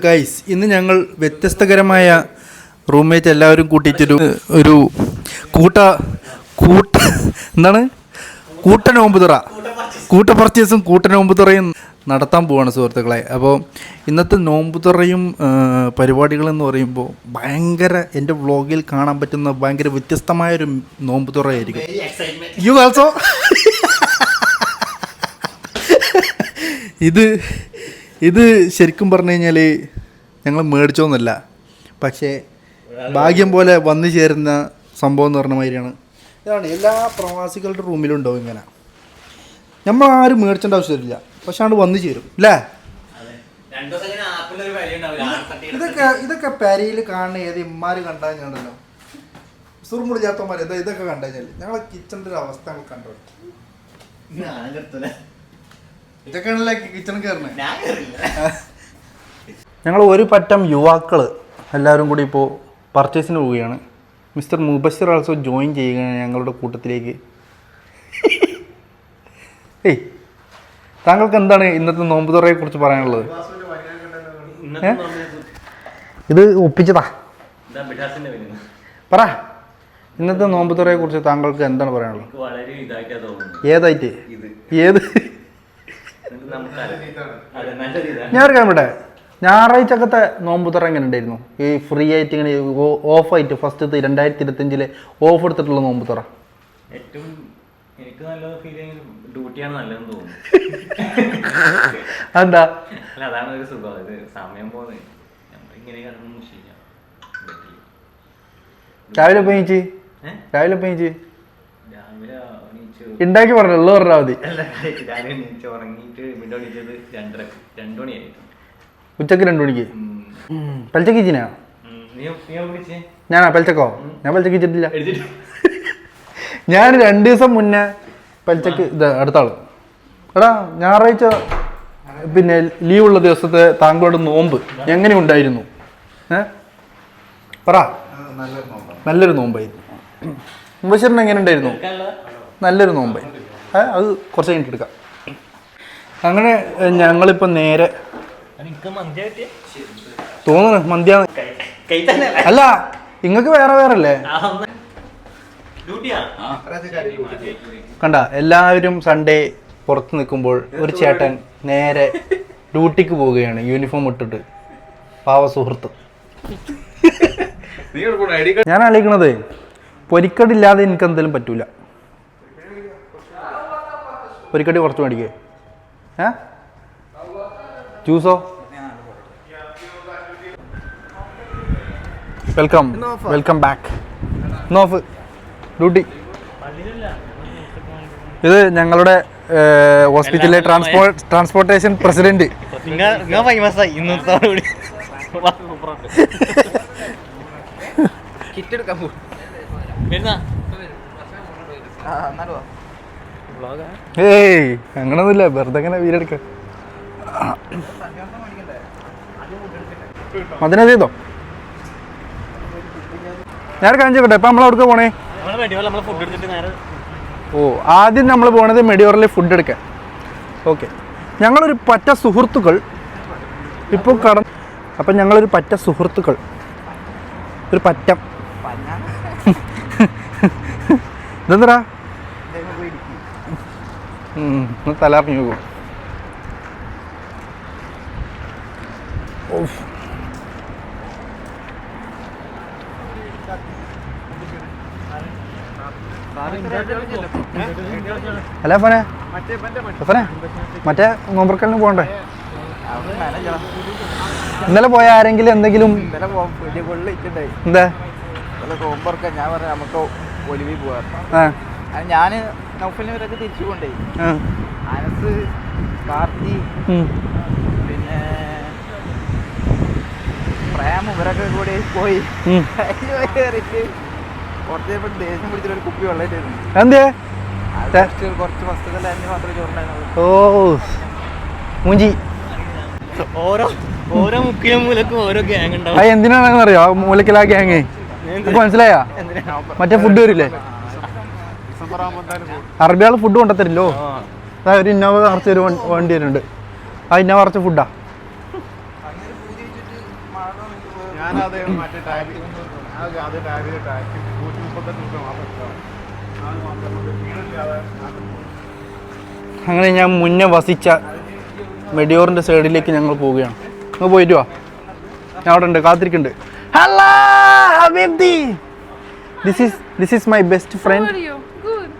Guys, ഇന്ന് ഞങ്ങൾ വ്യത്യസ്തകരമായ roommate എല്ലാവരും കൂട്ടിയിട്ടൊരു ഒരു കൂട്ട എന്താണ് കൂട്ട നോമ്പ് തുറ, കൂട്ട പർച്ചേസും കൂട്ട നോമ്പ് തുറയും നടത്താൻ പോവാണ് സുഹൃത്തുക്കളെ. അപ്പോൾ ഇന്നത്തെ നോമ്പ് തുറയും പരിപാടികളെന്ന് പറയുമ്പോൾ ഭയങ്കര എൻ്റെ വ്ളോഗിൽ കാണാൻ പറ്റുന്ന ഭയങ്കര വ്യത്യസ്തമായൊരു നോമ്പ് തുറയായിരിക്കും. യു ആൾസോ ഇത് ശരിക്കും പറഞ്ഞു കഴിഞ്ഞാൽ ഞങ്ങൾ മേടിച്ചോന്നല്ല, പക്ഷേ ഭാഗ്യം പോലെ വന്നു ചേരുന്ന സംഭവം എന്ന് പറഞ്ഞ മാതിരിയാണ്. ഇതാണ് എല്ലാ പ്രവാസികളുടെ റൂമിലും ഉണ്ടാവും ഇങ്ങനെ. നമ്മൾ ആരും മേടിച്ചേണ്ട ആവശ്യമില്ല, പക്ഷെ ആണ് വന്നു ചേരും അല്ലേ. ഇതൊക്കെ പെരയിൽ കാണുന്ന ഏത് ഇമ്മാര് കണ്ടാൽ കണ്ടല്ലോ, സുറുമുളില്ലാത്തമാർ ഇതൊക്കെ കണ്ടു കഴിഞ്ഞാൽ ഞങ്ങളെ കിച്ചണിൻ്റെ ഒരു അവസ്ഥ ഞങ്ങൾ കണ്ടോ. ഇതൊക്കെയാണല്ലേ കിച്ചണിൽ കയറുന്നത്. ഞങ്ങൾ ഒരു പറ്റം യുവാക്കൾ എല്ലാവരും കൂടി ഇപ്പോൾ പർച്ചേസിന് പോവുകയാണ്. മിസ്റ്റർ മുബഷിർ ആൾസോ ജോയിൻ ചെയ്യുകയാണ് ഞങ്ങളുടെ കൂട്ടത്തിലേക്ക്. ഏയ്, താങ്കൾക്ക് എന്താണ് ഇന്നത്തെ നോമ്പ് തുറയെ കുറിച്ച് പറയാനുള്ളത്? ഇത് ഒപ്പിച്ചതാ, പറ. ഇന്നത്തെ നോമ്പ് തുറയെ കുറിച്ച് താങ്കൾക്ക് എന്താണ് പറയാനുള്ളത്? ഏതായിട്ട് ഏത് ഞാൻ ഒരു കാര്യം പറയട്ടെ, ഞായറാഴ്ചക്കത്തെ നോമ്പ് തുറ എങ്ങനെ ഉണ്ടായിരുന്നു? ഈ ഫ്രീ ആയിട്ട് ഇങ്ങനെ ഓഫായിട്ട് ഫസ്റ്റ് 2025 ഓഫ് എടുത്തിട്ടുള്ള നോമ്പ് തുറ. ഏറ്റവും എനിക്ക് നല്ലത് ഫീൽ ചെയ്യുന്നത് ഡ്യൂട്ടിയാണ് നല്ലതെന്ന് തോന്നുന്നു. എന്താ? അല്ല, അതാണ് ഒരു സുഖം. ഇത് സമയം പോകുന്നത് നമ്മളിങ്ങനെ രാവിലെ പോയിച്ച് ഉണ്ടാക്കി പറഞ്ഞല്ലോ പറഞ്ഞാൽ മതി. ഉറങ്ങിയിട്ട് ഉറങ്ങിയിട്ട് 2 മണിയായിരുന്നു. ഉച്ചക്ക് 2 മണിക്ക് പലിച്ചക്ക് ഇച്ചിനാ? ഞാനാ പലിച്ചക്കോ? ഞാൻ പലിച്ചക്ക് ഇച്ചിട്ടില്ല. ഞാൻ 2 ദിവസം മുന്നേ പലിച്ചക്ക് അടുത്ത ആള്. എടാ, ഞായറാഴ്ച പിന്നെ ലീവുള്ള ദിവസത്തെ താങ്കളുടെ നോമ്പ് എങ്ങനെ ഉണ്ടായിരുന്നു? പറ. നല്ലൊരു നോമ്പായിരുന്നു. മുബശ്ശിറിന് എങ്ങനെ ഉണ്ടായിരുന്നു? നല്ലൊരു നോമ്പായി. അത് കുറച്ച് കഴിഞ്ഞിട്ട് എടുക്കാം. അങ്ങനെ ഞങ്ങളിപ്പോൾ നേരെ തോന്നുന്നു മന്തിയാണ്. അല്ല, നിങ്ങൾക്ക് വേറെ വേറെ അല്ലേ? കണ്ട, എല്ലാവരും സൺഡേ പുറത്ത് നിൽക്കുമ്പോൾ ഒരു ചേട്ടൻ നേരെ ഡ്യൂട്ടിക്ക് പോവുകയാണ് യൂണിഫോം ഇട്ടിട്ട്. പാവ സുഹൃത്ത്. ഞാൻ ആലോചിക്കണത് പൊരിക്കടില്ലാതെ എനിക്ക് എന്തെങ്കിലും പറ്റൂല. പൊരിക്കടി കുറച്ച് മേടിക്കേ. ജ്യൂസോ? Welcome back. നോഫ് ഡ്യൂട്ടി. ഇത് ഞങ്ങളുടെ ഹോസ്പിറ്റലിലെ ട്രാൻസ്പോർട്ടേഷൻ പ്രസിഡന്റ്. ഏയ്, അങ്ങനൊന്നുമില്ല, വെറുതെ അങ്ങനെ വീരെടുക്ക. മതിനെ ചെയ്തോ? ഞാൻ കാണിച്ചോട്ടെ. ഇപ്പം നമ്മളവിടേക്ക് പോണേ. ഓ, ആദ്യം നമ്മൾ പോണത് മെഡിയോറിൽ ഫുഡ് എടുക്കാൻ. ഓക്കെ, ഞങ്ങളൊരു പറ്റ സുഹൃത്തുക്കൾ ഇപ്പോൾ അപ്പം ഞങ്ങളൊരു പറ്റ സുഹൃത്തുക്കൾ ഒരു പറ്റം ഇതെന്താ തലാർന്നു പോകും. അല്ല ഫനെ മറ്റേ നോമ്പർക്കലിന് പോകണ്ടേ? ഇന്നലെ പോയ ആരെങ്കിലും എന്തെങ്കിലും എന്താ? ഞാൻ പറഞ്ഞ നമുക്ക് ഒലിവി പോവാ. ഞാൻ നൗഫലിനവരൊക്കെ തിരിച്ചു കൊണ്ടേ. അനസ്, കാർത്തി, പിന്നെ പ്രേമ, ഇവരൊക്കെ കൂടി പോയി. കുറച്ച് ദേഷ്യം പിടിച്ചിട്ട് കുപ്പി വെള്ളമായിട്ടായിരുന്നു. എന്തേ? കുറച്ച് വസ്തുക്കളുടെ എന്നെ മാത്രമേ ചോറുണ്ടായിരുന്നു. ഓ മൂഞ്ചി. ഓരോ മുക്കിലും മൂലക്കും ഓരോ ഗ്യാങ് ഉണ്ടാവും. അത് എന്തിനാണെന്ന് അറിയോ? ആ മൂലക്കിലാ ഗ്യാങ് മനസ്സിലായാ? മറ്റേ ഫുഡ് വരില്ലേ, അറബിയാൾ ഫുഡ് കൊണ്ടുത്തരില്ലോ. ഒരു ഇന്നോവ നിറച്ചൊരു വണ്ടി വരുന്നുണ്ട്. ആ ഇന്നോവ നിറച്ച ഫുഡാ. ഞാനത് മറ്റേ ടാബിൽ അത് ടാബിലെ ടാക്സി 138 രൂപ മാത്രം അങ്ങനെ ഞാൻ മുന്നേ വസിച്ച മെഡിയോറിൻ്റെ സൈഡിലേക്ക് ഞങ്ങൾ പോവുകയാണ്. നിങ്ങൾ പോയിട്ട് വാ, ഞാൻ അവിടെ ഉണ്ട്, കാത്തിരിക്കുന്നുണ്ട്. ഹലോ ഹബീബി, this is my best friend.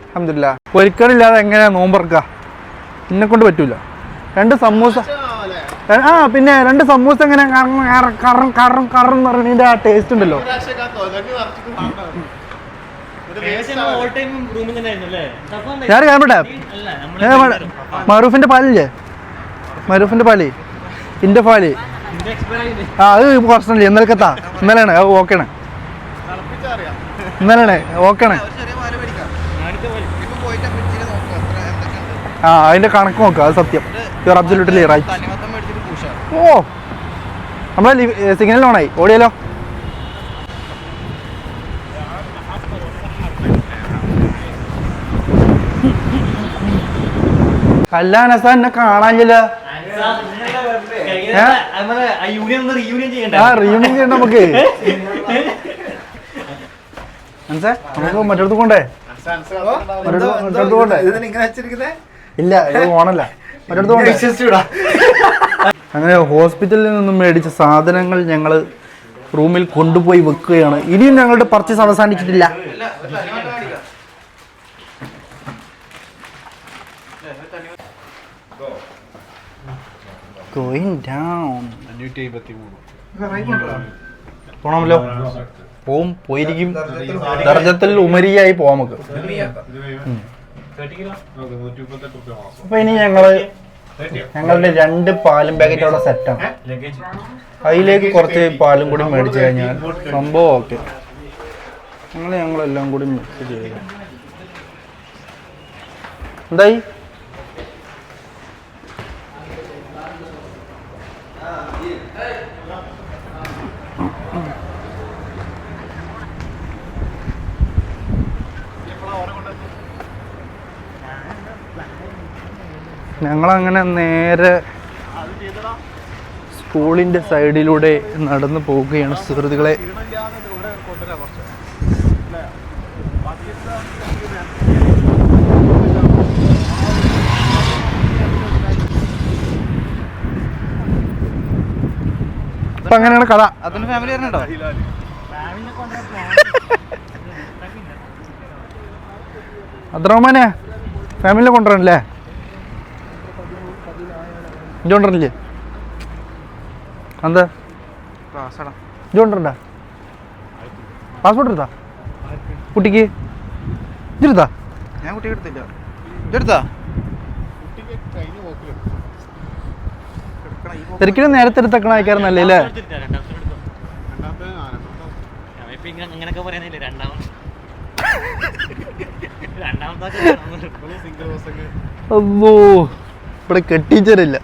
അൽഹംദുലില്ലാ. ഒരിക്കലില്ലാതെ എങ്ങനെയാ നോമ്പറക്കുക? എന്നെ കൊണ്ട് പറ്റൂല. 2 സമൂസ, പിന്നെ 2 സമൂസ എങ്ങനെ കറന്ന് പറഞ്ഞതിൻ്റെ ആ ടേസ്റ്റ് ഉണ്ടല്ലോ. ഞാൻ കാണട്ടെ, മറൂഫിന്റെ പാലില്ലേ, മറൂഫിന്റെ പാല്, ഇന്റെ പാല്, അത് പ്രശ്നമില്ല. ഇന്നലെയാണ് അത് ഓക്കെയാണ്, ഇന്നലെയാണ് ഓക്കെയാണ്. അതിന്റെ കണക്ക് നോക്കുക, അത് സത്യം. You are absolutely right. ഓ, നമ്മളെ സിഗ്നൽ ഓണായി, ഓടിയാലോ. അല്ല നസാ, എന്നെ കാണാനില്ല. റീയൂണിയൻ ചെയ്യണ്ട നമുക്ക്. മനസ്സേ, നമുക്ക് മറ്റടുത്ത് കൊണ്ടേ, മറ്റടുത്ത് കൊണ്ടേ. ഇല്ല, ഇത് ഓണല്ല, മറ്റടുത്ത് കൊണ്ടേ. അങ്ങനെ ഹോസ്പിറ്റലിൽ നിന്നും മേടിച്ച സാധനങ്ങൾ ഞങ്ങൾ റൂമിൽ കൊണ്ടുപോയി വെക്കുകയാണ്. ഇനിയും ഞങ്ങളുടെ പർച്ചേസ് അവസാനിച്ചിട്ടില്ല. Going down. പോണമല്ലോ, പോയിരിക്കും. ദർജത്തിൽ ഉമരിയായി പോവാം നമുക്ക്. അപ്പൊ ഇനി ഞങ്ങളുടെ 2 പാലും പാക്കറ്റ് അവിടെ സെറ്റാണ്. അതിലേക്ക് കുറച്ച് പാലും കൂടി മേടിച്ചു കഴിഞ്ഞാൽ സംഭവം ഓക്കെ. ഞങ്ങളെല്ലാം കൂടി മിക്സ് ചെയ്യുക. എന്തായി? ഞങ്ങളങ്ങനെ നേരെ സ്കൂളിൻ്റെ സൈഡിലൂടെ നടന്നു പോവുകയാണ് സുഹൃത്തുക്കളെ. അപ്പൊ അങ്ങനെയാണ് കഥ. അതിന് ഫാമിലി വരുന്നുണ്ടോ? അബ്ദുറഹ്മാനെ ഫാമിലിനെ കൊണ്ടുവരണല്ലേ? ഇജോണ്ടല്ലേ? എന്താ ഇജോണ്ടണ്ട? പാസ്പോർട്ട് എടുത്താ കുട്ടിക്ക്? ഇതെടുത്താ? ഞാൻ കുട്ടിക്ക് എടുത്തില്ല. ഇതെടുത്താ? തിരക്കിലും നേരത്തെ എടുത്തക്കണ അയക്കാറുന്നല്ലേ അല്ലേ? അല്ലോ, ഇവിടെ കെട്ടിച്ചേരില്ല,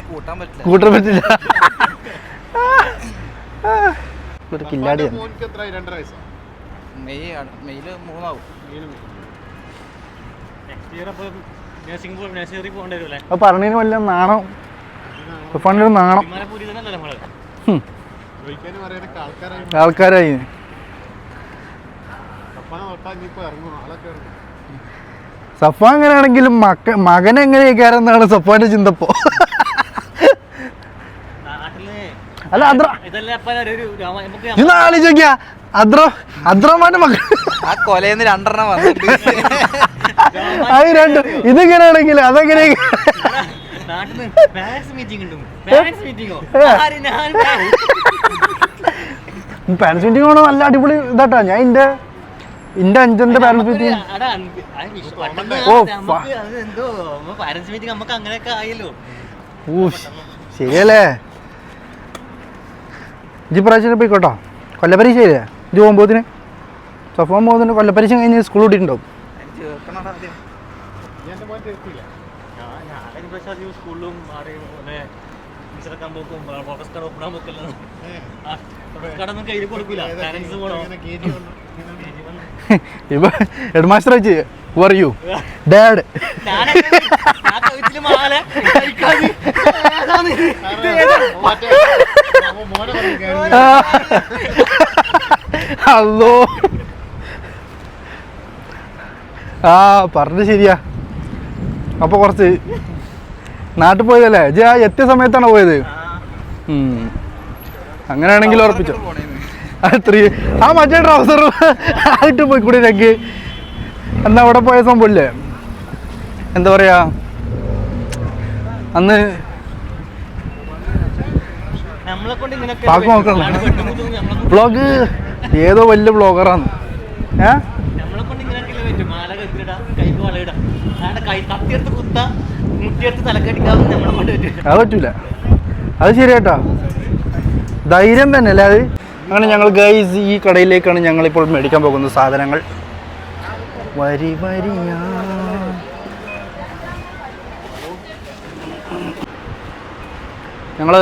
കൂട്ടാൻ പറ്റില്ല. ഒരു കില്ലാടിയാണ്. അപ്പൊ പറഞ്ഞതിന് വല്ല നാണം, ഫണ്ടൊരു നാണം. ആൾക്കാരായി സഫ അങ്ങനെയാണെങ്കിലും മകൻ എങ്ങനെയൊക്കെയാണെന്നാണ് സഫാന്റെ ചിന്തപ്പോ. അല്ല ഇന്ന് ആലോചിക്കാ, അദ്രമാന്റെ മകൻ കൊലന്ന് 2 വന്നിട്ട് അത് 2 ഇതെങ്ങനെയാണെങ്കിൽ അതെങ്ങനെയൊക്കെ പാരന്റ്സ് മീറ്റിംഗ് ആണോ? നല്ല അടിപൊളി ഇതാട്ടാ. ഞാൻ എന്റെ 5ന്റെ പാരന്റ്സ് മീറ്റിംഗ്. ഓ ശരിയല്ലേ? ഇജി പ്രാവശ്യം പോയിക്കോട്ടോ. കൊല്ലപ്പരീക്ഷ ഇല്ലേ ഇജ് പോകുമ്പോത്തിന്? സഫോൻ പോകുന്നുണ്ട്. കൊല്ലപ്പരീക്ഷ കഴിഞ്ഞ് സ്കൂൾ കൂട്ടിയിട്ടുണ്ടാവും. ഇപ്പൊ ഹെഡ് മാസ്റ്റർ വെച്ച് പറയൂ ഡാഡ് അല്ലോ ആ പറഞ്ഞത് ശരിയാ. അപ്പൊ കുറച്ച് നാട്ടിൽ പോയതല്ലേ ജി? ആ എത്തിയ സമയത്താണോ പോയത്? അങ്ങനെയാണെങ്കിൽ ഉറപ്പിച്ചോ. ആ മറ്റേ ട്രൗസർ ആയിട്ട് പോയിക്കൂടി എനിക്ക്. എന്നാ അവിടെ പോയ സംഭവമില്ലേ, എന്താ പറയാ, അന്ന് പാക്ക് നോക്കണം. വ്ളോഗ് ഏതോ വലിയ വ്ളോഗറാണ്. അത് പറ്റൂല, അത് ശരിയാട്ടാ. ധൈര്യം തന്നെ അല്ലേ അത്. അങ്ങനെ ഞങ്ങൾ ഗൈസ് ഈ കടയിലേക്കാണ് ഞങ്ങളിപ്പോൾ മേടിക്കാൻ പോകുന്ന സാധനങ്ങൾ. വരി വരിയാ ഞങ്ങൾ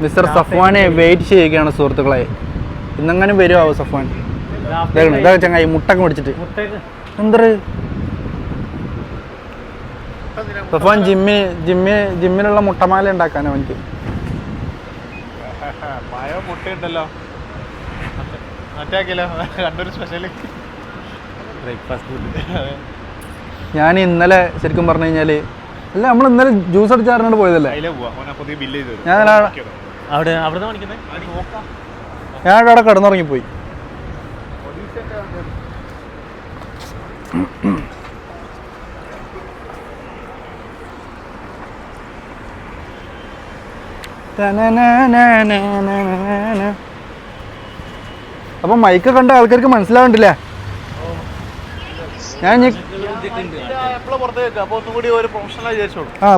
മിസ്റ്റർ സഫ്വാനെ വെയിറ്റ് ചെയ്യുകയാണ് സുഹൃത്തുക്കളെ. ഇന്നെങ്ങനെ വരുമോ സഫ്വാൻ? ഇതാ ചങ്ങായി മുട്ടൊക്കെ മേടിച്ചിട്ട് എന്താ സഫ്വാൻ ജിമ്മിനുള്ള മുട്ടമാല ഉണ്ടാക്കാനോ അവനിക്ക്. മുട്ടയുണ്ടല്ലോ കണ്ടൊരു സ്പെഷ്യൽ ബ്രേക്ക്ഫാസ്റ്റ്. ഞാൻ ഇന്നലെ ശരിക്കും പറഞ്ഞു കഴിഞ്ഞാല് അല്ല നമ്മൾ ഇന്നലെ ജ്യൂസ് അടിച്ചാറിനോട് പോയതല്ലേ. ഞാൻ അവിടെ കിടന്നുറങ്ങിപ്പോയി. അപ്പൊ മൈക്ക് കണ്ട ആൾക്കാർക്ക് മനസ്സിലാവണ്ടില്ലേ? ഞാൻ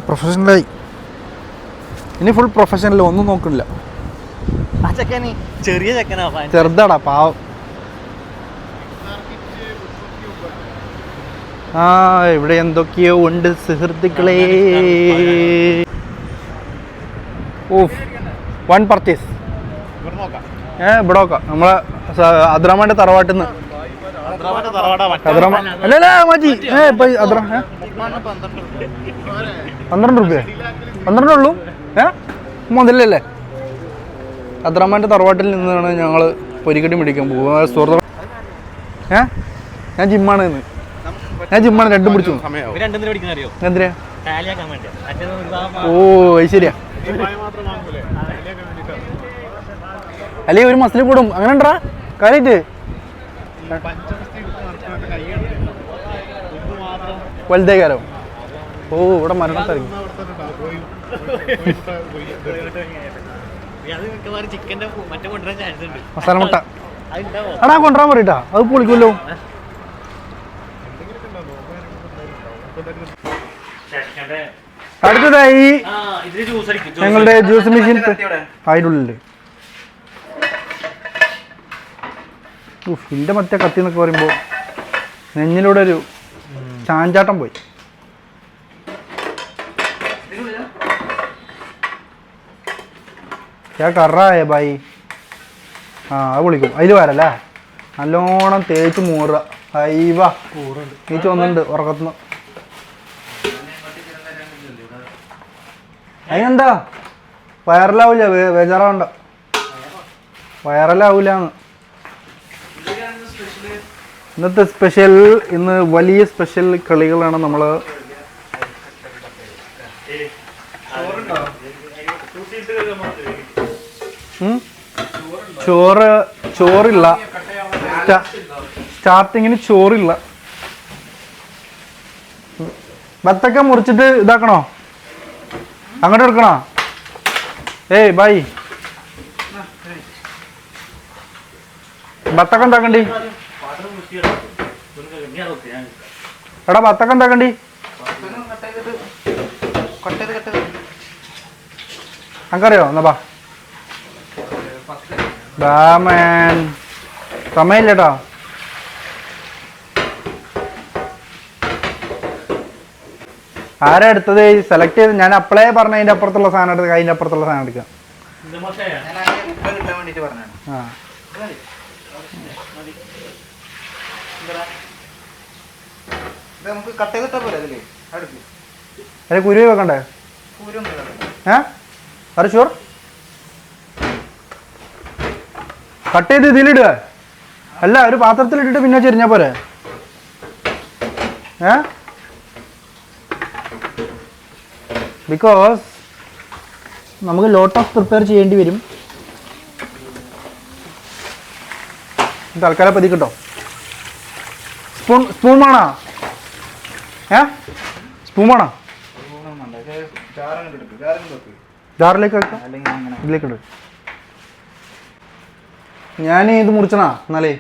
പ്രൊഫഷണലായി ഇനി ഫുൾ പ്രൊഫഷണൽ ഒന്നും നോക്കണില്ല. ചെറുതാടാ പാവം. ഇവിടെ എന്തൊക്കെയോ ഉണ്ട് സുഹൃത്തുക്കളെ. Of one purchase. ഇവിടെ നോക്കാം നമ്മളെ അദ്രാമാന്റെ തറവാട്ടിൽ നിന്ന്. അല്ലല്ല മാറ്റി 12 റുപ്യ 12 ഉള്ളൂ. മുതലല്ലേ? അദ്രാമാന്റെ തറവാട്ടിൽ നിന്നാണ് ഞങ്ങൾ പൊരിക്കട്ടി മേടിക്കാൻ പോകുക സുഹൃത്തുക്കൾ. ഞാൻ ജിമ്മാണ് ഇന്ന്. രണ്ടും പിടിച്ചു. എന്തിനാ? ഓ അത് ശരിയാ. അല്ലേ ഒരു മസിൽ കൂടും അങ്ങനെ ഉണ്ടാ കാര്യമായിട്ട്. വലുതേക്കാലോ. ഓ ഇവിടെ മരണത്തിറങ്ങി മസാല മുട്ട അടാ കൊണ്ടുവരാൻ പറയട്ടാ. അത് പൊളിക്കുമല്ലോ. അടുത്തതായി ഞങ്ങളുടെ ജ്യൂസ് മെഷീൻ അതിനുള്ളിൽ. എൻ്റെ മറ്റേ കത്തി എന്നൊക്കെ പറയുമ്പോൾ നെഞ്ഞിലൂടെ ഒരു ചാഞ്ചാട്ടം പോയി. കറായ ബായി. അത് വിളിക്കും. അതിൽ വരല്ലേ നല്ലോണം തേച്ച് മൂറുക. അയ്യവാ നീച്ച് വന്നിട്ടുണ്ട് ഉറക്കത്തുനിന്ന്. അതിനെന്താ വൈറലാവൂല, ബേജാറാവണ്ട. വൈറലാവൂലെന്ന്. ഇന്നത്തെ സ്പെഷ്യൽ, ഇന്ന് വലിയ സ്പെഷ്യൽ കളികളാണ് നമ്മൾ. ചോറില്ല, സ്റ്റാർട്ടിങ്ങിന് ചോറില്ല. ബത്തക്ക മുറിച്ചിട്ട് ഇതാക്കണോ? അങ്ങോട്ട് എടുക്കണോ? ഏയ് ബായ് ബത്തക്ക എന്താക്കണ്ടി? എടാ ബത്തക്ക എന്താക്കണ്ടി? അനക്കറിയോ? എന്നാ ബാമൻ സമയമില്ലട്ടോ. ആരാ എടുത്തത്? സെലക്ട് ചെയ്ത് ഞാൻ അപ്ലൈ പറഞ്ഞ അതിന്റെ അപ്പുറത്തുള്ള സാധനം എടുക്കുക. അതിന്റെ അപ്പുറത്തുള്ള സാധനം എടുക്കുക. അതെ കുരുവി വെക്കണ്ടേ? R sure? കട്ട് ചെയ്ത് ഇതിലിടുക അല്ല, ഒരു പാത്രത്തിലിട്ടിട്ട് പിന്നെ ചെരിഞ്ഞാൽ പോരെ? ബിക്കോസ് നമുക്ക് ലോട്ടസ് പ്രിപ്പയർ ചെയ്യേണ്ടി വരും. തൽക്കാലം പതിക്കട്ടോ. സ്പൂൺ വേണോ? സ്പൂൺ വേണോ? ജാറിലേക്ക് വെക്കാം, ഇതിലേക്ക് ഇട്. ഞാൻ ഇത് മുറിച്ചണാ എന്നാലേ?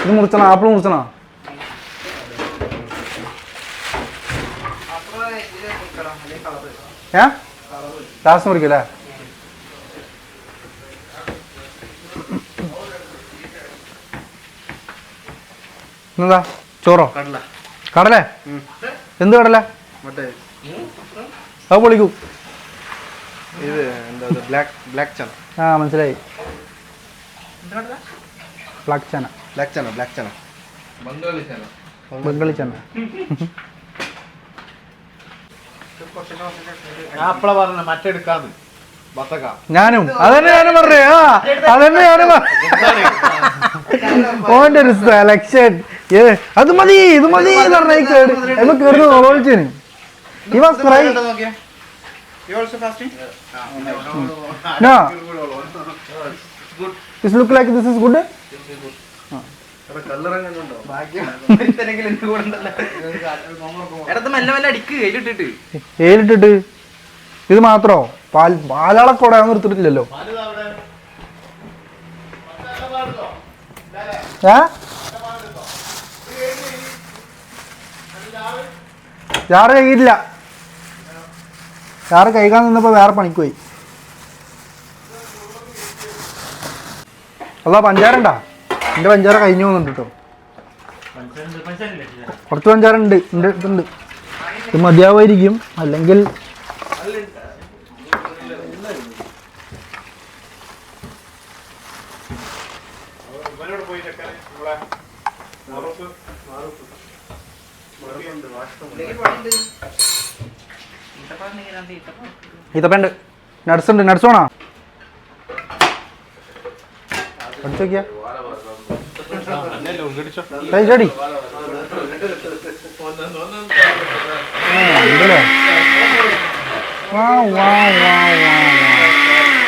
ഇത് മുറിച്ചണോ? ആപ്പിൾ മുറിച്ചണോ? ലാസ്റ്റ് മുറിക്കല്ലേ? എന്താ ചോറോ? കടലേ? എന്ത് കടല? അത് പൊളിക്കും. ഇത് എന്താ ബ്ലാക്ക് ചന. ആ മനസ്സിലായി. ബ്ലാക്ക് ചന. ബംഗാളി ചന. അപ്പള പറഞ്ഞ മറ്റെടുക്കാന്ന് ഞാനും അതന്നെ ഞാനും പറഞ്ഞേ. അതന്നെ ഞാനും ഓന്റെ ഒരു സെലക്ഷൻ. അത് മതി ഇത് മതി എന്ന് പറഞ്ഞ കേറുന്നു നോളോളിച്ചേന്. He was crying. No. This look like this is good. ഏലിട്ടിട്ട് ഇത് മാത്രോ? പാലാളക്കോടെ ഒന്നും എടുത്തിട്ടില്ലല്ലോ. ചാറ് കഴിക്കില്ല. ചാറ് കഴിക്കാൻ നിന്നപ്പോ വേറെ പണിക്ക് പോയി. അല്ല പഞ്ചാര ഉണ്ടാ? എന്റെ പഞ്ചാര കഴിഞ്ഞു പോകുന്നുണ്ട് കേട്ടോ. കുറച്ച് പഞ്ചാര ഉണ്ട്, ഇതുണ്ട്. ഇത് മതിയാവായിരിക്കും, അല്ലെങ്കിൽ ഈത്തപ്പണ്ട്. നട്സ് ഉണ്ട്. നട്സ് വേണോ? അടിച്ചു നോക്കിയാ ചടി.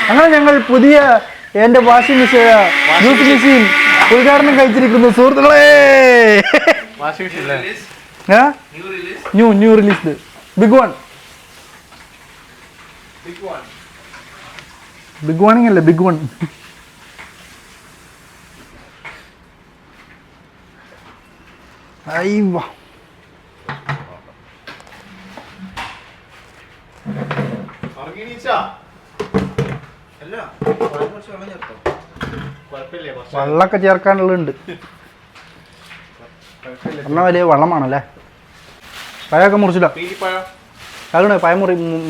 അങ്ങനെ ഞങ്ങൾ പുതിയ എന്റെ വാഷിംഗ് മെഷീൻ ജ്യൂസ് മെഷീൻ ഉദ്ഘാടനം കഴിച്ചിരിക്കുന്നു സുഹൃത്തുക്കളെ. New released big one. Big warning അല്ലേ, ബിഗ് വൺ. അയ്യോ വെള്ളമൊക്കെ ചേർക്കാനുള്ളുണ്ട്. എന്നാൽ വലിയ വെള്ളമാണല്ലേ. പഴമൊക്കെ മുറിച്ചില്ല. അതാണ് പഴം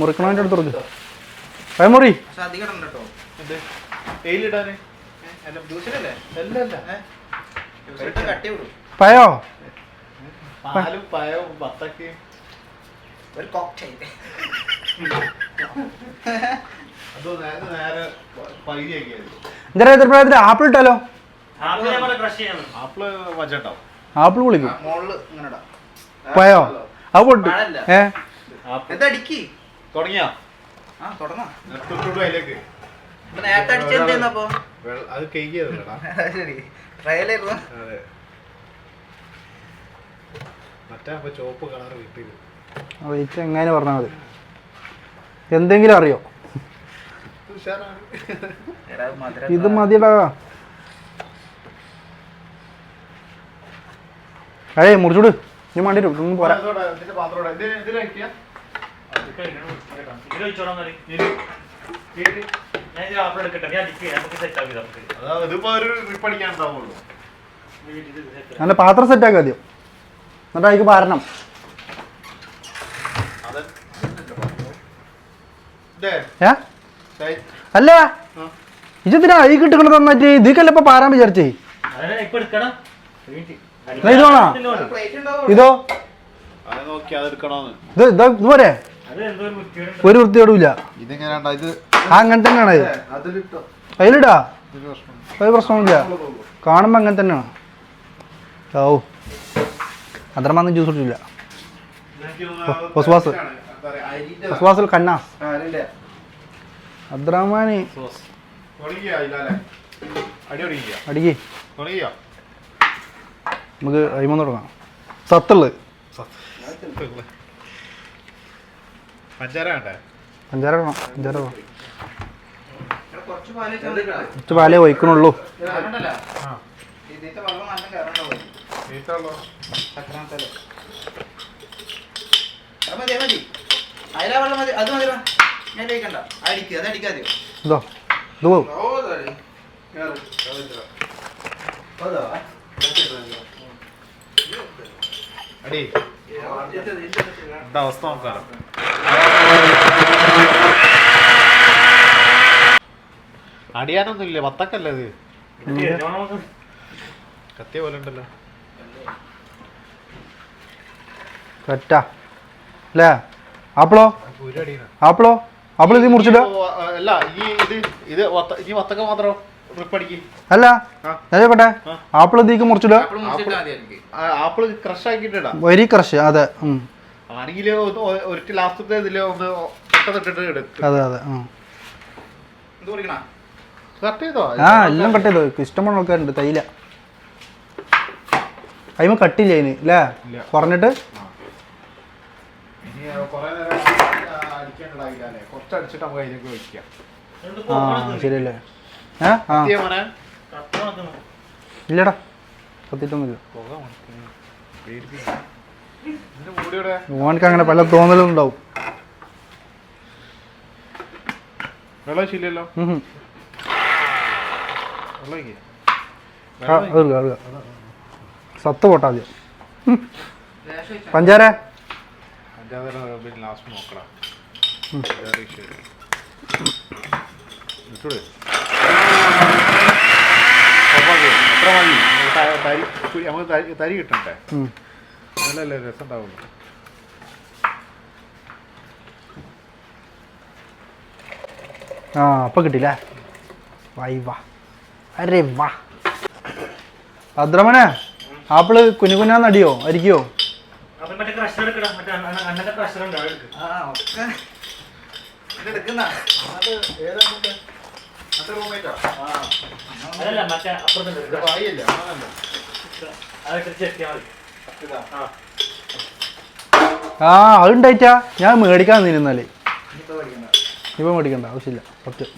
മുറിക്കണതിൻ്റെ അടുത്ത് കൊടുക്കുക. പഴം മുറി. പയോ എന്താ എതിർപ്രായത്തിൽ ആപ്പിൾ ഇട്ടാലോ? ആപ്പിൾ വിളിക്കും. പയോ അത് പൊട്ട്. തുടങ്ങിയാ അത് കഴിക്കാ മറ്റേ ചോപ്പ് കളർ കിട്ടിയത് എങ്ങനെ പറഞ്ഞാൽ മതി. എന്തെങ്കിലും അറിയോ? ഇത് മതിയടാ. അഴേ മുറിച്ചോട്. ഞാൻ വേണ്ടി ഒന്നും പോരാ. നല്ല പാത്രം സെറ്റാക്കാം ആദ്യം, എന്നിട്ട് അതിക്ക് പാരണം. അല്ല ഇജത്തിനാ ഈ കിട്ടുകണ തന്നിട്ട് ഇതിക്കല്ല ഇപ്പൊ പാരാൻ വിചാരിച്ചേ. ഇത് വേണോ? ഇതോ? ഇത് പോരെ? ഒരു വൃത്തിയോടുമില്ല. ഇതെങ്ങനെയാണ്ടാ ഇത്? അങ്ങനെ തന്നെയാണ് ഇത്. അതിലിടാ, ഒരു പ്രശ്നമില്ല. കാണുമ്പോൾ അങ്ങനെ തന്നെയാണ്. ഓ അത്രമാത്രം ജ്യൂസ് ഇട്ടില്ല. വസ്വാസിൽ കന്നാസ് അബ്ദുറഹ്മാന് അടിക്ക്. നമുക്ക് അയിമന്ന് തുടങ്ങാം. സത്തുള്ളു പഞ്ചാര വേണ്ടേ? പഞ്ചാര വേണം. പഞ്ചാര വേണം. കുറച്ച് പാലേ ഒഴിക്കണുള്ളൂ. ഇതോ ഇത് പോവും. അടി അവസ്ഥ നോക്കാലോ. അടിയാനൊന്നും ഇല്ല, വത്തക്കല്ലേ ഇത്? കത്തിയ പോലെ ഉണ്ടല്ലോ. കറക്റ്റാ അല്ലേ? ആപ്പിളോ ആപ്പിളോ ആപ്പിൾ ഇത് മുറിച്ചിട്ടോ? അല്ല ഇത് വത്തക്ക മാത്രം അല്ല ഞാൻ ചോട്ടെ, ആപ്പിൾ ഇതിക്ക് മുറിച്ചിട്ടോ? ആപ്പിള് ക്രഷ് ആക്കിട്ടാ. Very crush. അതെ ആണെങ്കിൽ ഒരിക്കൽ ലാസ്റ്റത്തെ ഇതില് ഒന്ന് ഇട്ടിട്ട് എടുക്കും. അതെ അതെ. കട്ട് ചെയ്തോ? ആ എല്ലാം കട്ട് ചെയ്തോ. ഇഷ്ടംപോലെ ആൾക്കാരുണ്ട്. തൈല അതിമ കട്ടില്ല അതിന് അല്ലേ? പറഞ്ഞിട്ട് കുറച്ചടിച്ചിട്ട് നമുക്ക് അതിലേക്ക് വെക്കാം. ആ ശരിയല്ലേ? ഇല്ലടാ കത്തിട്ടൊന്നുമില്ല. മോനക്ക് അങ്ങനെ പല തോന്നലും ഉണ്ടാവും. വെള്ളമില്ലല്ലോ. സത്ത് പോട്ടാ മതി. പഞ്ചാര ലാസ്റ്റ് നോക്കണം. എത്ര മതി? നമുക്ക് തരി കിട്ടണ്ടേ? നല്ലല്ലേ രസം ഉണ്ടാവുള്ളൂ. ആ അപ്പൊ കിട്ടില്ലേ? വായി വാ. അരെ വാ. ഭദ്രമനെ ആപ്പിള് കുഞ്ഞുകുഞ്ഞാന്ന് അടിയോ അരിക്കോ? ആ അതുണ്ടായിട്ടാ ഞാൻ മേടിക്കാൻ നിന്നാല്. ഇപ്പൊ മേടിക്കണ്ട ആവശ്യമില്ല. സത്യം.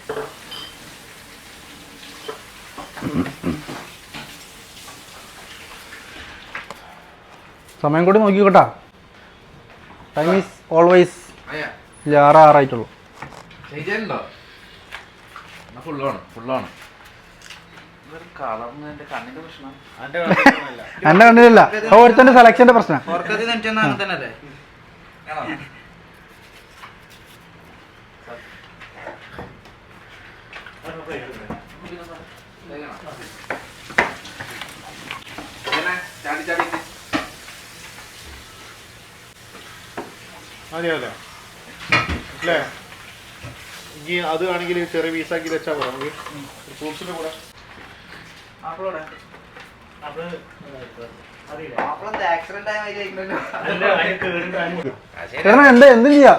സമയം കൂടി നോക്കിക്കോട്ടാ. ടൈം ഈസ് ഓൾവേസ് 6:06 എന്റെ കണ്ണിലല്ല, ഓരോരുത്തന്റെ സെലക്ഷന്റെ പ്രശ്നം. അതെയല്ലേ അല്ലേ? ഇനി അത് ആണെങ്കിൽ ചെറിയ പീസാക്കി വെച്ചാൽ പോരാ നമുക്ക് ഫ്രൂട്ട്സിന്റെ കൂടെ. എന്താ എന്തും ചെയ്യാ,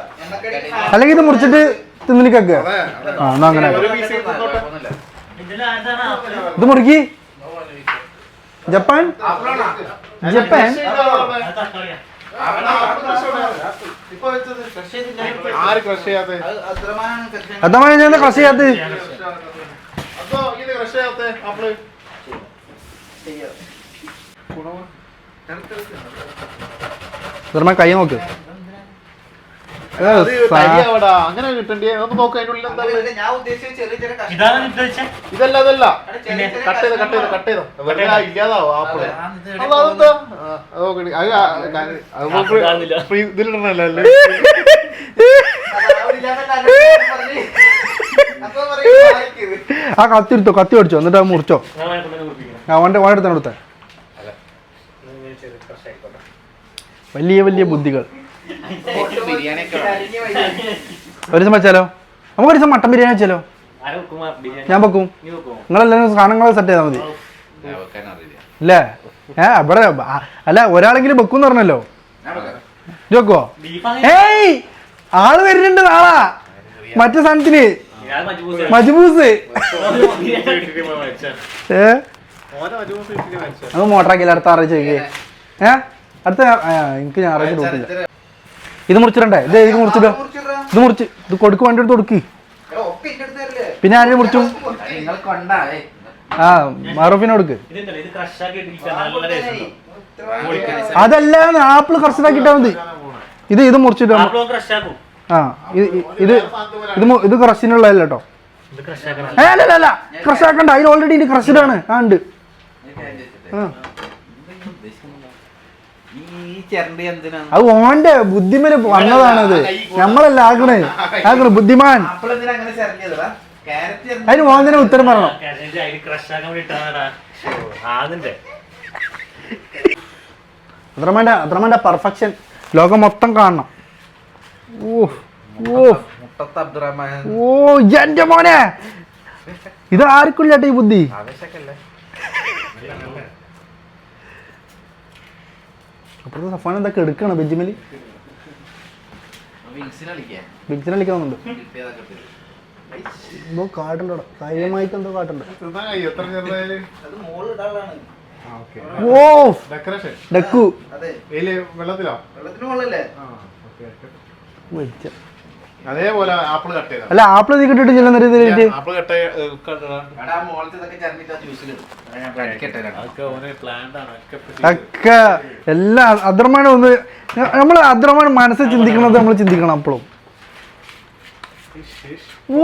അല്ലെങ്കിൽ ഇത് മുറിച്ചിട്ട് തിന്നിനിക്കൊക്കെ. ആ എന്നാ അങ്ങനെ ഇത് മുറുക്കി. ജപ്പാൻ ജപ്പാൻ അതാണ് ഞാൻ ക്രഷ് ചെയ്യാത്ത. കൈ നോക്ക്. അങ്ങനെ കിട്ടണ്ടേ? ഒന്ന് നോക്ക് അതിനുള്ളിൽ എന്താ. ഇതല്ല അതല്ല, കട്ട് ചെയ്തോ ഇല്ലാതാവോ ആപ്പിള്. അതെന്താ ഇതിലിടണല്ലോ. ആ കത്തി എടുത്തോ, കത്തി ഓടിച്ചോ, എന്നിട്ട് അത് മുറിച്ചോ. ഓൻ്റെ എടുത്താണ് കൊടുത്തേ. വലിയ വലിയ ബുദ്ധികൾ. ഒരു ദിവസം വെച്ചാലോ? നമുക്ക് ഒരു ദിവസം മട്ടൻ ബിരിയാണി വെച്ചാലോ? ഞാൻ വെക്കും. നിങ്ങളെല്ലാവരും സാധനങ്ങൾ സെറ്റ് ചെയ്താൽ മതി. ഇല്ലേ? ഇവിടെ അല്ല, ഒരാളെങ്കിലും വെക്കും എന്ന് പറഞ്ഞല്ലോ. ഇത് വെക്കുവോ? ഏയ്, ആള് വരുന്നുണ്ട് നാളാ മറ്റേ സാധനത്തിന്. മജ്ബൂസ്. അത് മോട്ടറാക്കില്ല, അടുത്ത ആറാഴ്ച ചോദിക്കേ. അടുത്ത എനിക്ക് ഞായറാഴ്ച ഡ്യൂട്ടില്ല. ഇത് മുറിച്ചിടണ്ടേ? ഇത് മുറിച്ചിട്ടോ? ഇത് മുറിച്ച് ഇത് കൊടുക്ക്, വണ്ടി എടുത്ത് കൊടുക്ക്. പിന്നെ ആരെയും മുറിച്ചു? ആ, മാറൂഫിനെ കൊടുക്ക്. അതല്ല, ആപ്പിള് കർഷനാക്കിട്ടാ മതി. ഇത് മുറിച്ചിട്ടോ? ആ, ഇത് ക്രഷിനുള്ളതല്ല കേട്ടോ. അല്ല, ക്രഷ് ആക്കണ്ട, അതിൽ ഓൾറെഡി ഇത് ക്രഷിലാണ്. ആ, ഉണ്ട്. അത് ഓന്റെ ബുദ്ധിമന് വന്നതാണത്. നമ്മളല്ല ആക്കണേ ബുദ്ധിമാൻ. അതിന് ഓന്തിനെ ഉത്തരം പറയണം. അത്രമാന്റെ പെർഫെക്ഷൻ ലോകം മൊത്തം കാണണം. ഓ എന്റെ മോനെ, ഇത് ആർക്കും ഇല്ലാട്ടെ ഈ ബുദ്ധി. അപ്പുറത്തെ സഫാൻ എന്തൊക്കെ എടുക്കണം ബെഞ്ചിമലി. ബിഗ്സിനെ കളിക്കാവുന്നുണ്ട്. എന്തോ കാട്ടുണ്ട്, കാര്യമായിട്ട് എന്തോ കാട്ടുണ്ട്. ഓ ഡക്കു അതേപോലെ ആപ്പിൾ കട്ട് ചെയ്ത അല്ല, ആപ്പിൾ നീ കിട്ടിട്ട് ചെല്ലുന്ന ആപ്പിൾ കട്ട് ഒക്കെ എല്ലാ അദ്രമാനം ഒന്ന് നമ്മള് അദ്രമാനം മനസ്സിൽ ചിന്തിക്കണത് നമ്മൾ ചിന്തിക്കണം അപ്പോഴും. ഓ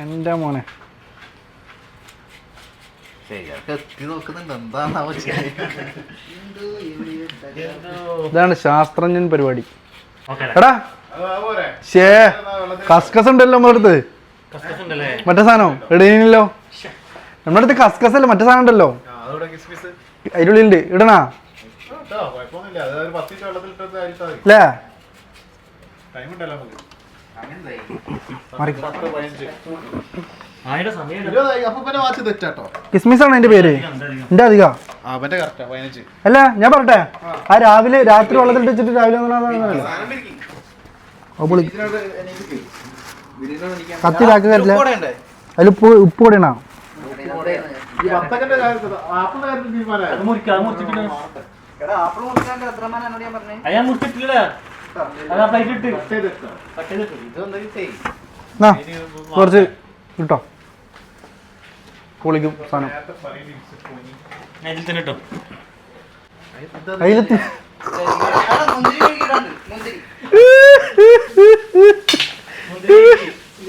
എന്റെ മോനെ, ഇതാണ് ശാസ്ത്രജ്ഞൻ പരിപാടി. എടാ ഷേ കസ്കസ് ഉണ്ടല്ലോ നമ്മുടെ അടുത്ത്. മറ്റേ സാധനം ഇടയില്ലോ നമ്മുടെ അടുത്ത്. കസ്കസ് അല്ല, മറ്റേ സാധനം ഉണ്ടല്ലോ അതിനുള്ളിലുണ്ട്. ഇടണാ അല്ലേ? കിസ്മിസ് ആണ് എന്റെ പേര്. എന്റെ അധിക അല്ല, ഞാൻ പറട്ടെ. ആ രാവിലെ രാത്രി വെള്ളത്തിൽ ഇട്ടിട്ട് രാവിലെ കത്തി കാക്കി തരില്ല. അതിൽ ഉപ്പ് കൂടെയാണോ? കുറച്ച് കിട്ടോ പൊളിക്കും സാധനം.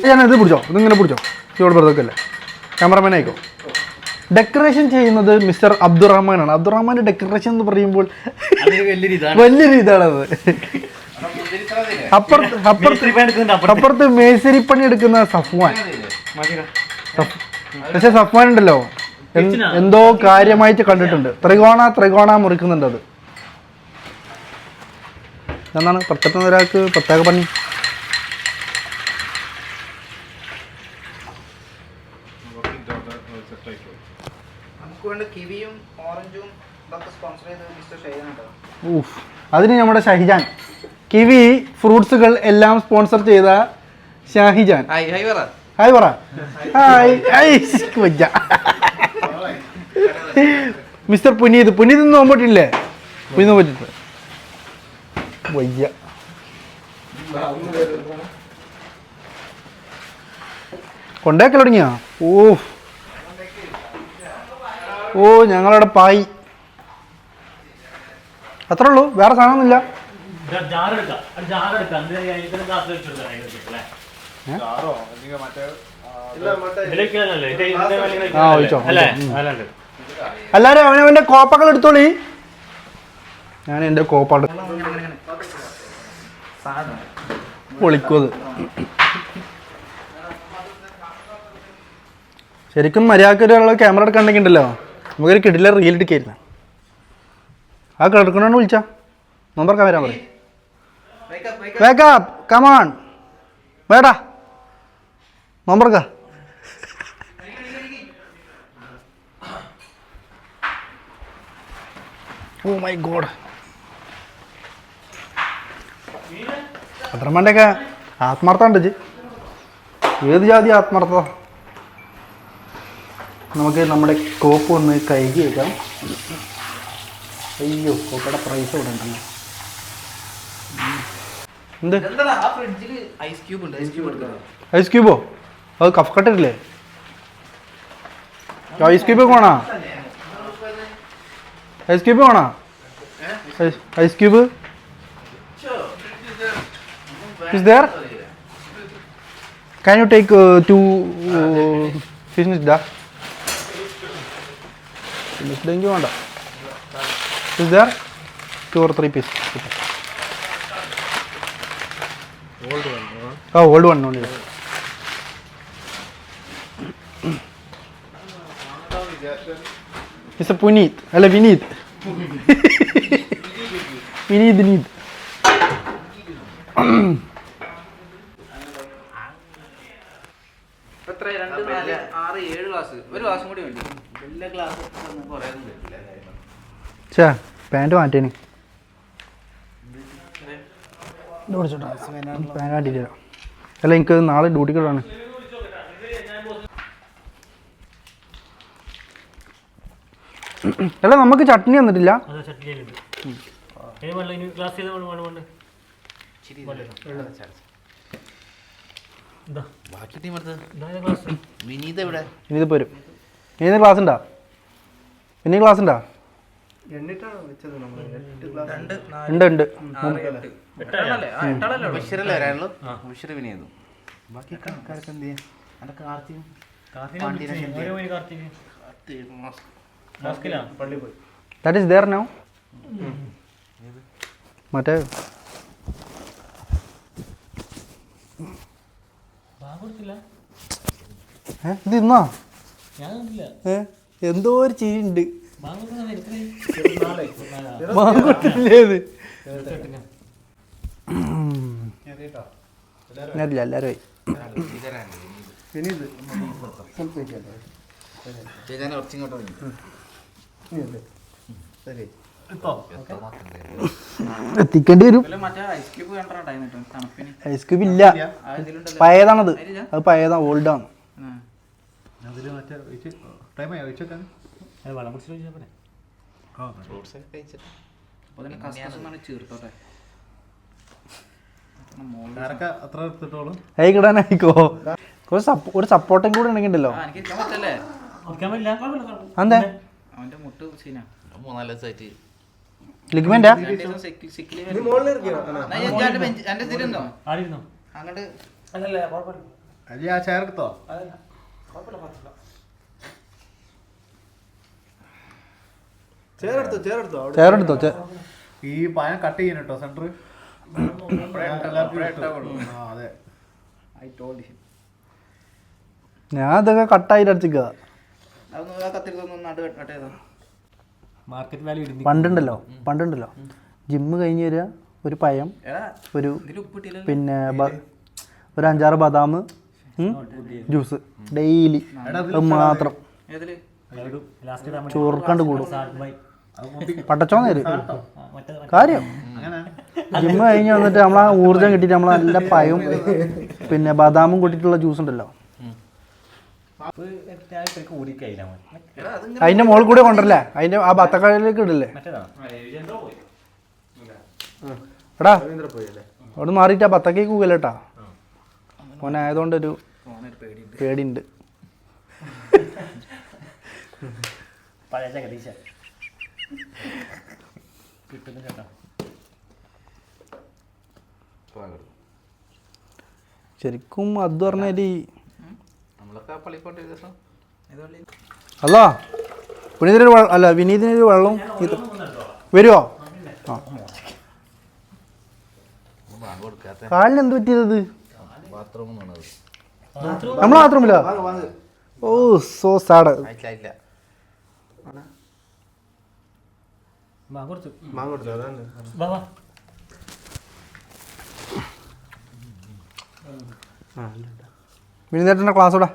ഞാനിത് പിടിച്ചോ, ഇതിങ്ങനെ പിടിച്ചോ. ഇവിടെ വെറുതെ അല്ലേ, ക്യാമറമാൻ ആയിക്കോ. ഡെക്കറേഷൻ ചെയ്യുന്നത് മിസ്റ്റർ അബ്ദുറഹ്മാനാണ്. അബ്ദുറഹ്മാന്റെ ഡെക്കറേഷൻ എന്ന് പറയുമ്പോൾ വലിയൊരു ഇതാണത്. അപ്പുറത്ത് മേശരിപ്പണി എടുക്കുന്ന സഫ്വാൻ. പക്ഷെ സഫ്വാൻ ഉണ്ടല്ലോ എന്തോ കാര്യമായിട്ട് കണ്ടിട്ടുണ്ട്. ത്രികോണ മുറിക്കുന്നുണ്ട്. അത് എന്താണ് പെട്ടെന്ന് ഒരാൾക്ക് പ്രത്യേക പണി. അതിന് നമ്മുടെ ഷാഹിജാൻ, കിവി ഫ്രൂട്ട്സുകൾ എല്ലാം സ്പോൺസർ ചെയ്ത ഷാഹിജാൻ. ഹായ് പറ. മിസ്റ്റർ പുനീത് നോമ്പോട്ടില്ലേ? പുനീത് നോക്കിട്ട് വയ്യ. കൊണ്ടേക്കൽ തുടങ്ങിയാ? ഓ ഞങ്ങളവിടെ പായി. അത്രേ ഉള്ളൂ, വേറെ സാധനമൊന്നുമില്ല. എല്ലാരും അവനവന്റെ കോപ്പകൾ എടുത്തോളി. ഞാൻ എന്റെ കോപ്പ പൊളിക്കും. ശരിക്കും മര്യാദക്കൊരു ക്യാമറ എടുക്കണ്ടെങ്കിൽ ഉണ്ടല്ലോ, നമുക്കൊരു കിടില റീൽ എടുക്കായിരുന്നു. ആ കിടക്കണോണ്ട് വിളിച്ചാ നമ്പർക്കാൻ വരാൻ പറയും. വേക്കപ്പ് കമാൺ വേടാ നമ്പർക്ക. Oh my God. പത്രമ്മൻ്റെയൊക്കെ ആത്മാർത്ഥ ഉണ്ട്. ഏത് ജാതി ആത്മാർത്ഥത. നമുക്ക് നമ്മുടെ കോപ്പ് ഒന്ന് കഴുകി വെക്കാം. അയ്യോ കോപ്പയുടെ പ്രൈസ് ഇവിടെ ഉണ്ടല്ലോ. എന്ത് ഐസ് ക്യൂബോ? അത് കഫ് കട്ടില്ലേ? ഐസ് ക്യൂബ് വേണോ? ഐസ് ക്യൂബ് വേണോ? Ice cube is there? Can you take two finish da? Finish dengue വേണ്ട. Is there 2 or 3 pieces? Old one. Oh, old one only. It's a Puneet. Hello, Vineet. Vineet. എത്ര 2 4 6 7 glass ഒരു ഗ്ലാസും കൂടി വേണ്ടി എല്ലാ glass ചേ pant മാറ്റേന് pant മാറ്റിയില്ല. അല്ല എനിക്ക് നാളെ ഡ്യൂട്ടിക്ക് ഇടാണ്. അല്ല നമുക്ക് ചട്നി തന്നിട്ടില്ല. വിനീത് എവിടെ? ഇനി പോരും. ഇനി ക്ലാസ് ഉണ്ടാ? ഇനി ക്ലാസ് ഉണ്ടാ? ഉണ്ട്. ബാക്കി ആൾക്കാരൊക്കെ എന്ത് ചെയ്യാൻ? That is there now. മറ്റേ ഇത് ഇന്നാ എന്തോ ഒരു ചിരി ഉണ്ട്. എല്ലാരും എത്തിക്കേണ്ടി വരും. ഐസ് ക്യൂബ് ഇല്ല, പഴയതാണത്. അത് പഴയതാ, ഓൾഡാണ്. കിടാനായിക്കോ ഒരു സപ്പോർട്ടും കൂടെ ഉണ്ടെങ്കിൽ ഉണ്ടല്ലോ. അതെ ലിഗ്മെന്റാ ചേരെടുത്തോ. ഈ പായം കട്ട് ചെയ്യാൻ കേട്ടോ സെന്റർ. ഞാൻ ഇതൊക്കെ കട്ടായിട്ട് അടിച്ചിക്ക. പണ്ടുണ്ടല്ലോ ജിമ്മ് കഴിഞ്ഞ് വരിക, ഒരു പഴം, ഒരു പിന്നെ ഒരു 5-6 ബദാം ജ്യൂസ് ഡെയിലി. അത് മാത്രം ചോർക്കണ്ട് കൂടും. പട്ടച്ചോന്നേര് കാര്യം. ജിമ്മ് കഴിഞ്ഞ് വന്നിട്ട് നമ്മളാ ഊർജ്ജം കിട്ടിയിട്ട് നമ്മളെ നല്ല പഴവും പിന്നെ ബദാമും കൂട്ടിയിട്ടുള്ള ജ്യൂസ് ഉണ്ടല്ലോ, അതിന്റെ മുകളിൽ കൂടെ കൊണ്ടല്ലേ, അതിന്റെ ആ ബത്തക്കാളിലേക്ക് ഇടില്ലേ. എടാ അവിടെ മാറിയിട്ട് ആ ബത്തക്കേക്ക് കൂകല്ലേട്ടാ. മോനായതുകൊണ്ടൊരു പേടിയുണ്ട്. ശരിക്കും അത് പറഞ്ഞാല് അല്ല വിനീതിനൊരു അല്ല വിനീതിനൊരു വെള്ളം വരുമോ? ആ കാലിന് എന്ത് പറ്റിയത്? നമ്മളെ ബാത്റൂമില്ല. ഓ സോ സാഡ്. മാങ്ങ കൊടുത്തു അതാണ് വിഴുന്നേറ്റൻ്റെ ക്ലാസ് ഇവിടെ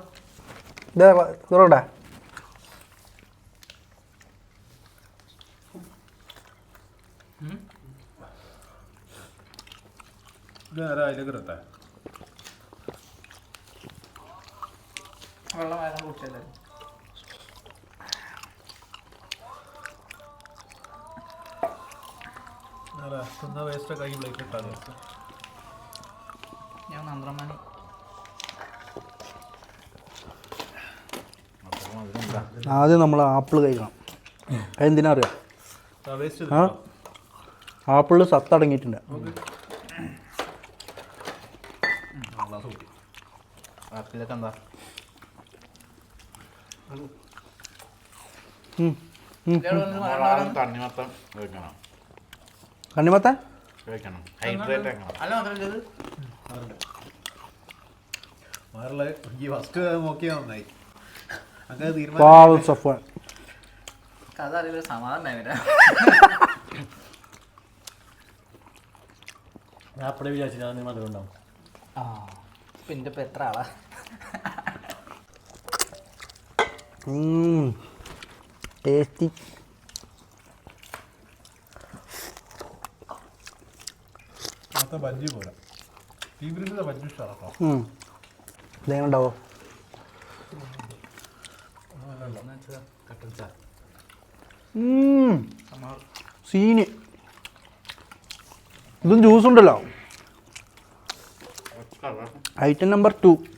ഇതോടെ അതിലേക്ക് ഇറട്ടെ വെള്ളം ആയാലും കുടിച്ചല്ലേ വേസ്റ്റ് കൈ പ്ലേറ്റ് ഇട്ടാൽ ഞാൻ നന്ത്രമാണി ആദ്യം നമ്മൾ ആപ്പിൾ കഴിക്കണം എന്തിനാ അറിയാം ആ ആപ്പിളിൽ സത്തടങ്ങിയിട്ടുണ്ട് ആപ്പിലൊക്കെ എന്താ തണ്ണിമത്തം കഴിക്കണം കണ്ണിമത്ത കഴിക്കണം ഹൈഡ്രേറ്റ് ആക്കണം അല്ല മാത്രമല്ല ഈ ഫസ്റ്റ് നോക്കിയാൽ നന്നായി അങ്ങനെ പാവം സഫ്വാൻ കഥ അറിയില്ല സമാധാനം ഞാൻ അപ്പഴേ വിചാരിച്ചു ഞാൻ മധുരം ഉണ്ടാവും ആ പിന്നെ ഇപ്പം എത്ര ആളാ ടേസ്റ്റി ബജ്ജി പോലെ തീവ്രത ബജ്ജി ഇഷ്ടമാണോ ഇതെങ്ങനെ ഉണ്ടാവോ സീന് ഇതും ജ്യൂസ് ഉണ്ടല്ലോ ഐറ്റം നമ്പർ 2